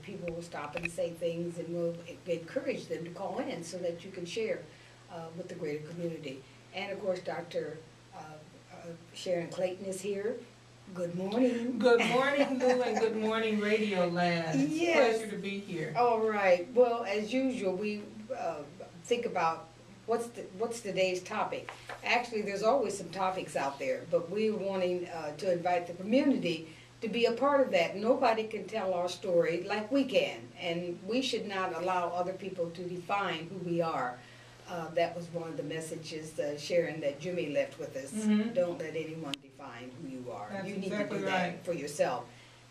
people will stop and say things, and we'll encourage them to call in so that you can share with the greater community. And of course, Dr. Sharron Clayton is here. Good morning. Good morning, Lou, and good morning, Radio Land. It's Yes. a pleasure to be here. All right. Well, as usual, we think about what's today's topic. Actually, there's always some topics out there, but we're wanting to invite the community to be a part of that. Nobody can tell our story like we can, and we should not allow other people to define who we are. That was one of the messages, Sharron, that Jimmy left with us. Don't let anyone define who you are. That's you need exactly to do right. that for yourself.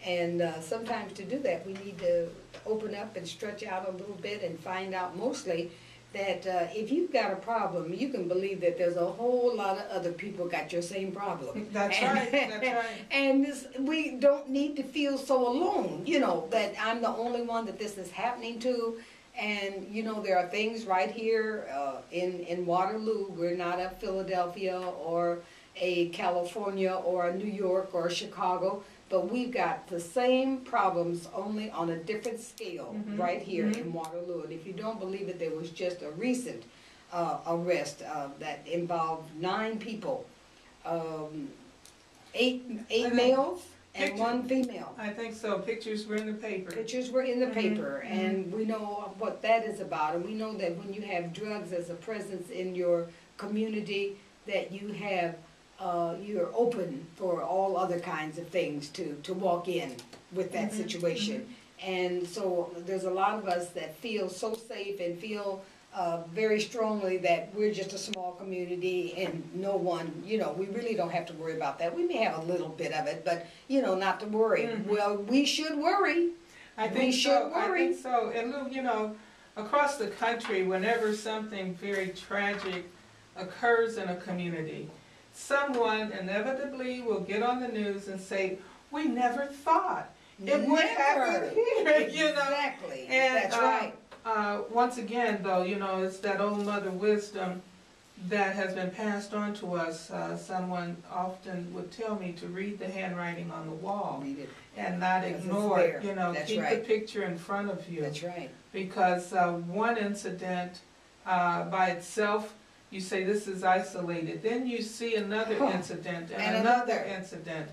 And sometimes to do that, we need to open up and stretch out a little bit and find out mostly that if you've got a problem, you can believe that there's a whole lot of other people got your same problem. That's right, that's right. And we don't need to feel so alone, you know, that I'm the only one that this is happening to. And, you know, there are things right here in Waterloo. We're not a Philadelphia or a California or a New York or a Chicago, but we've got the same problems, only on a different scale right here in Waterloo. And if you don't believe it, there was just a recent arrest that involved 9 people, 8 males and 1 female. I think so. Pictures were in the paper. Pictures were in the paper, and we know what that is about. And we know that when you have drugs as a presence in your community, that you have you're open for all other kinds of things to walk in with that situation. And so there's a lot of us that feel so safe and feel very strongly that we're just a small community and no one, you know, we really don't have to worry about that. We may have a little bit of it, but, you know, not to worry. Well, we should worry. I think so. I think so. And Lou, you know, across the country, whenever something very tragic occurs in a community, someone inevitably will get on the news and say, we never thought it would happen here, you know. Exactly. And, that's right. Once again, though, you know, it's that old mother wisdom that has been passed on to us. Someone often would tell me to read the handwriting on the wall. Read it. And not ignore it, you know, That's keep right. the picture in front of you. That's right. Because one incident by itself, you say this is isolated. Then you see another incident and another incident.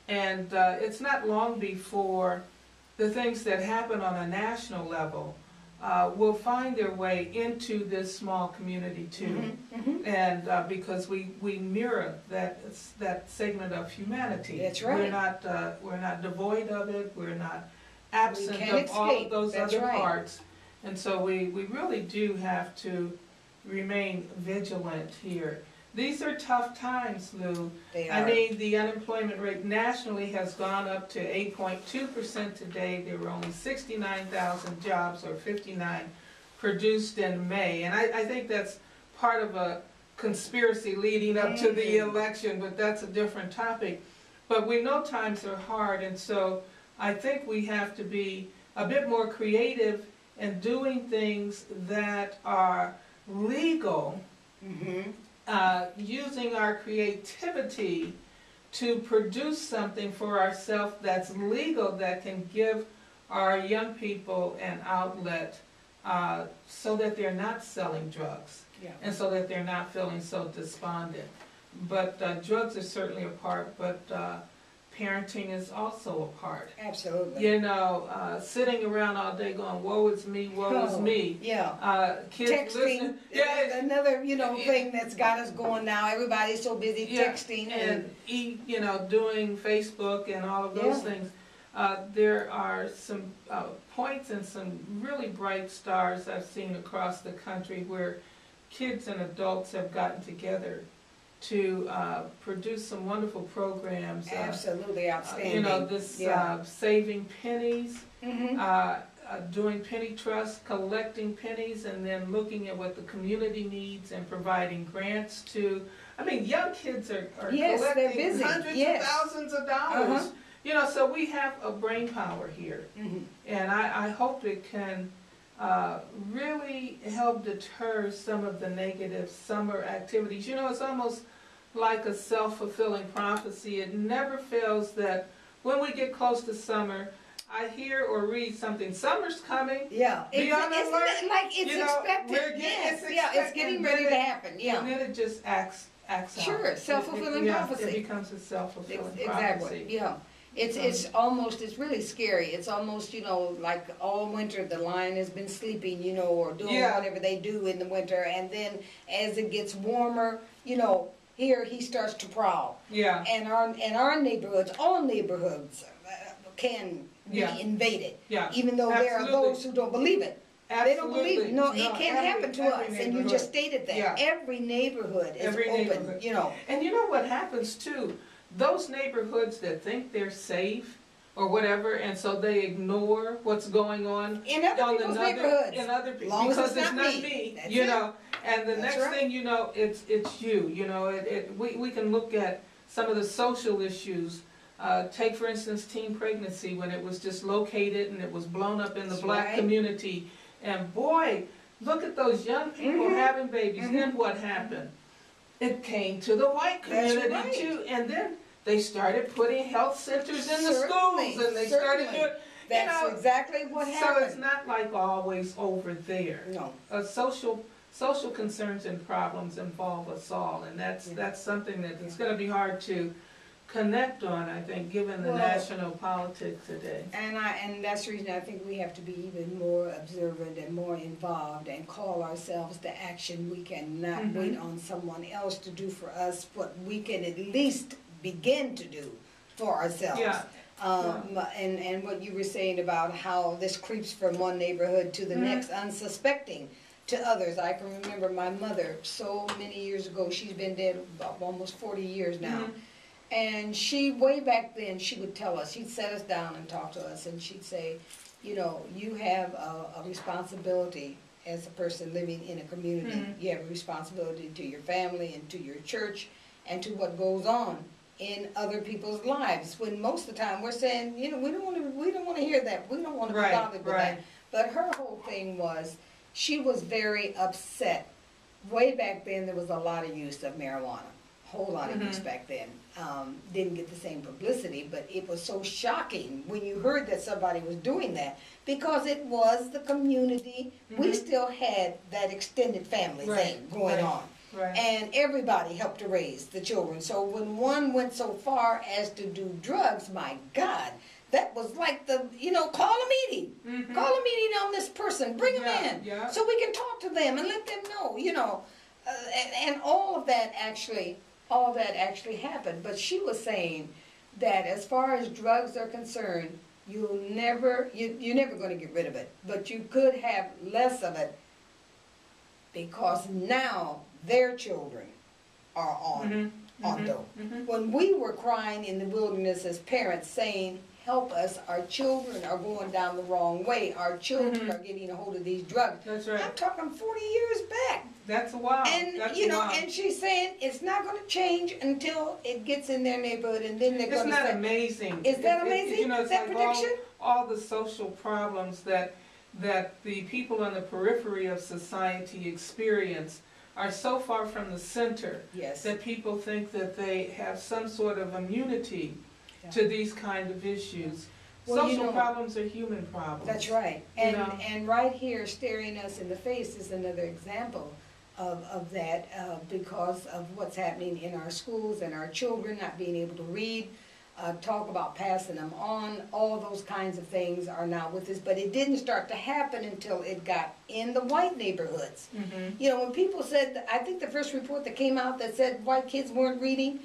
And it's not long before the things that happen on a national level will find their way into this small community too. And because we mirror that segment of humanity. That's right. We're not devoid of it. We're not absent of all of those That's other right. parts. And so we really do have to remain vigilant here. These are tough times, Lou. They are. I mean, the unemployment rate nationally has gone up to 8.2% today. There were only 69,000 jobs, or 59, produced in May. And I think that's part of a conspiracy leading up to the election, but that's a different topic. But we know times are hard, and so I think we have to be a bit more creative in doing things that are legal, using our creativity to produce something for ourselves that's legal, that can give our young people an outlet so that they're not selling drugs and so that they're not feeling so despondent. But drugs are certainly a part, but parenting is also a part. Absolutely. You know, sitting around all day going, woe is me, woe is me. Yeah. Kids Texting. Another, you know, thing that's got us going now. Everybody's so busy texting and you know, doing Facebook and all of those things. There are some points and some really bright stars I've seen across the country where kids and adults have gotten together to produce some wonderful programs. Absolutely outstanding. You know, this saving pennies, doing penny trusts, collecting pennies, and then looking at what the community needs and providing grants to. I mean, young kids are collecting hundreds of thousands of dollars. You know, so we have a brain power here, and I hope it can really help deter some of the negative summer activities. You know, it's almost like a self-fulfilling prophecy. It never fails that when we get close to summer, I hear or read something, summer's coming. Yeah, Be on isn't alert. it like it's You know, expected? we're getting- Yes, it's yeah, it's expected, getting and ready then to happen, yeah. And then it just acts out. Sure, self-fulfilling Yeah, prophecy. it becomes a self-fulfilling Exactly, prophecy. yeah. It's almost, it's really scary. It's almost, you know, like all winter the lion has been sleeping, you know, or doing Yeah. whatever they do in the winter. And then as it gets warmer, you know, here he starts to prowl. Yeah. And our neighborhoods, all neighborhoods can be Yeah. invaded. Yeah. Even though there are Absolutely. those who don't believe it. They don't believe it. No, it can't happen to us. And you just stated that. Yeah. Every neighborhood is Every open, neighborhood. you know. And you know what happens too? Those neighborhoods that think they're safe or whatever, and so they ignore what's going on In other people's neighborhoods. in other As long as because it's not me. me, That's you it. know. And the That's next right. thing you know, it's you. You know, we can look at some of the social issues. Take for instance teen pregnancy, when it was just located and it was blown up in the That's black right. community, and boy, look at those young people having babies. Then what happened? It came to the white That's community right. too, and then they started putting health centers in the Certainly, schools, and they started certainly. doing, That's you know, exactly what so happened. it's not like always over there. No. Social concerns and problems involve us all, and that's something that it's going to be hard to connect on, I think, given the Well, national politics today. And that's the reason I think we have to be even more observant and more involved and call ourselves to action. We cannot wait on someone else to do for us what we can at least begin to do for ourselves. Yeah. And what you were saying about how this creeps from one neighborhood to the next, unsuspecting to others. I can remember my mother so many years ago. She's been dead about almost 40 years now. And she, way back then, she would tell us, she'd set us down and talk to us, and she'd say, you know, you have a responsibility as a person living in a community. You have a responsibility to your family and to your church and to what goes on in other people's lives. When most of the time we're saying, you know, we don't want to hear that. We don't want to be bothered with that. But her whole thing was, she was very upset. Way back then, there was a lot of use of marijuana. Whole lot of use back then. Didn't get the same publicity, but it was so shocking when you heard that somebody was doing that, because it was the community. We still had that extended family thing going on. And everybody helped to raise the children. So when one went so far as to do drugs, my God, that was like the, you know, call a meeting. Call a meeting on this person. Bring them in so we can talk to them and let them know, you know. And all of that actually happened. But she was saying that as far as drugs are concerned, you're never going to get rid of it. But you could have less of it, because now their children are on dope. When we were crying in the wilderness as parents saying, help us, our children are going down the wrong way. Our children are getting a hold of these drugs. That's right. I'm talking 40 years back. That's a while. And That's you know, a while. and she's saying it's not going to change until it gets in their neighborhood, and then they're going to say, Isn't that amazing? Is that amazing? You know, it's That like prediction? all the social problems that the people on the periphery of society experience are so far from the center that people think that they have some sort of immunity to these kind of issues. Well, Social you know, problems are human problems. That's right. You know? And right here, staring us in the face is another example of that, because of what's happening in our schools and our children not being able to read, talk about passing them on. All those kinds of things are now with us. But it didn't start to happen until it got in the white neighborhoods. You know, when people said, I think the first report that came out that said white kids weren't reading,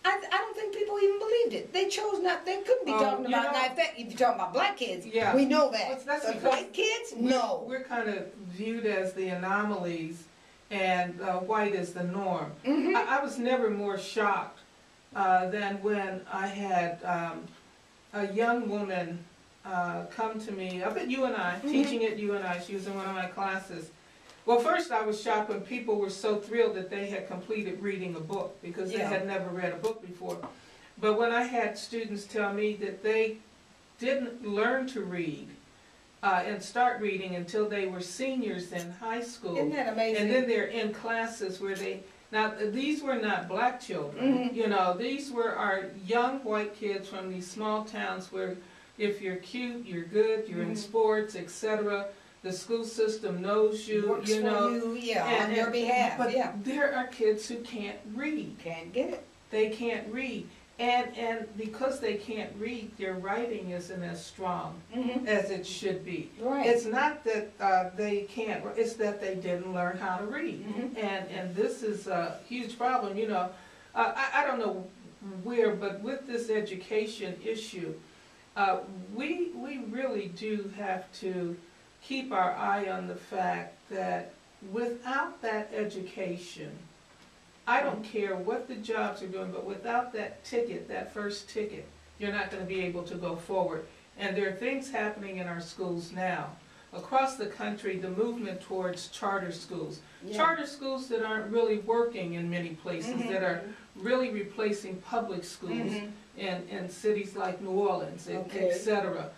I don't think people even believed it. They chose not. They couldn't be talking about. Now, if you're talking about black kids, we know that. But white kids, no. We're kind of viewed as the anomalies, and white is the norm. I was never more shocked than when I had a young woman come to me up at UNI, teaching at UNI. She was in one of my classes. Well, first I was shocked when people were so thrilled that they had completed reading a book, because they had never read a book before. But when I had students tell me that they didn't learn to read and start reading until they were seniors in high school. Isn't that amazing? And then they're in classes where now these were not black children, you know, these were our young white kids from these small towns where if you're cute, you're good, you're in sports, etc. The school system knows you, Works you know. for you, on your behalf, but there are kids who can't read. Can't get it. They can't read. And because they can't read, their writing isn't as strong as it should be. Right. It's not that they can't, it's that they didn't learn how to read. And this is a huge problem, you know. I don't know where, but with this education issue, we really do have to keep our eye on the fact that without that education, I don't care what the jobs are doing, but without that ticket, that first ticket, you're not going to be able to go forward. And there are things happening in our schools now. Across the country, the movement towards charter schools. Charter schools that aren't really working in many places, that are really replacing public schools in cities like New Orleans, etc.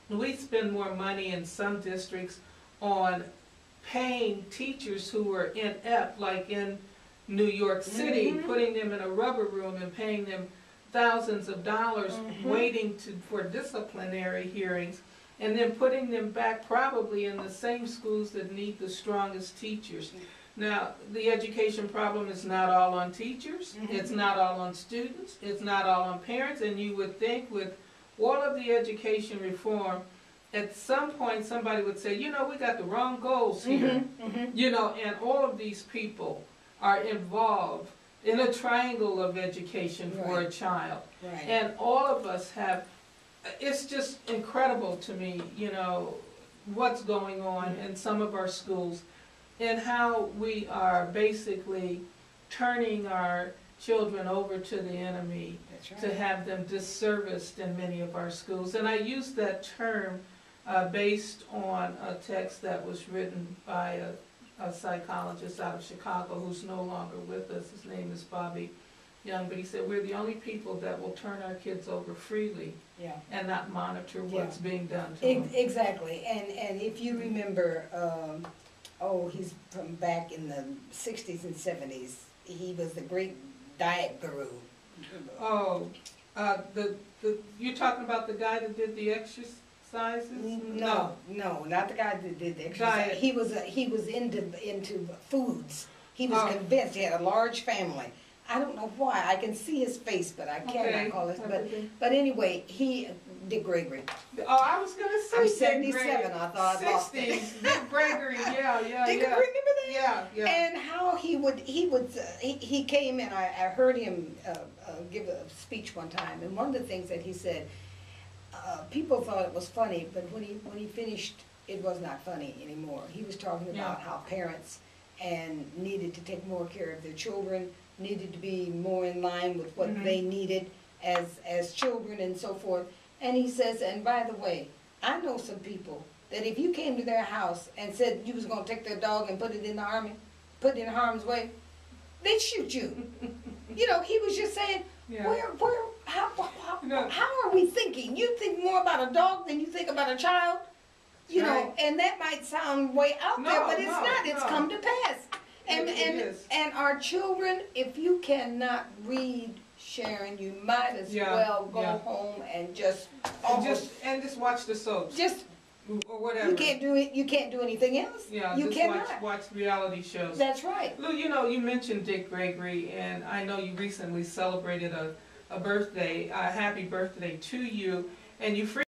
We spend more money in some districts on paying teachers who are inept, like in New York City, putting them in a rubber room and paying them thousands of dollars, waiting for disciplinary hearings, and then putting them back probably in the same schools that need the strongest teachers. Now, the education problem is not all on teachers, it's not all on students, it's not all on parents, and you would think with all of the education reform, at some point somebody would say, you know, we got the wrong goals here. You know, and all of these people are involved in a triangle of education for a child. And all of us have, it's just incredible to me, you know, what's going on in some of our schools and how we are basically turning our children over to the enemy to have them disserviced in many of our schools. And I use that term based on a text that was written by a psychologist out of Chicago who's no longer with us. His name is Bobby Young, but he said we're the only people that will turn our kids over freely and not monitor what's being done to them. Exactly, and if you remember, he's from back in the 60s and 70s. He was the great diet guru. You're talking about the guy that did the exercises? No, not the guy that did the exercise. He was into foods. He was convinced. He had a large family. I don't know why. I can see his face, but I cannot call it. But anyway, Dick Gregory. Oh, I was going to say I'm 77. I thought I lost it. 60s. Dick Gregory. Yeah. Remember that? Yeah. And how he came and I heard him give a speech one time, and one of the things that he said, people thought it was funny, but when he finished, it was not funny anymore. He was talking about how parents needed to take more care of their children, needed to be more in line with what they needed as children and so forth. And he says, and by the way, I know some people that if you came to their house and said you was going to take their dog and put it in the army, put it in harm's way, they'd shoot you. You know, he was just saying, how are we thinking? You think more about a dog than you think about a child? You know, and that might sound way out there, but it's not. It's come to pass. And our children, if you cannot read, Sharon, you might as well go home and just watch the soaps. Or whatever. You can't do it. You can't do anything else. Yeah, you just cannot watch reality shows. That's right. Lou, you know, you mentioned Dick Gregory, and I know you recently celebrated a birthday. A happy birthday to you, and you.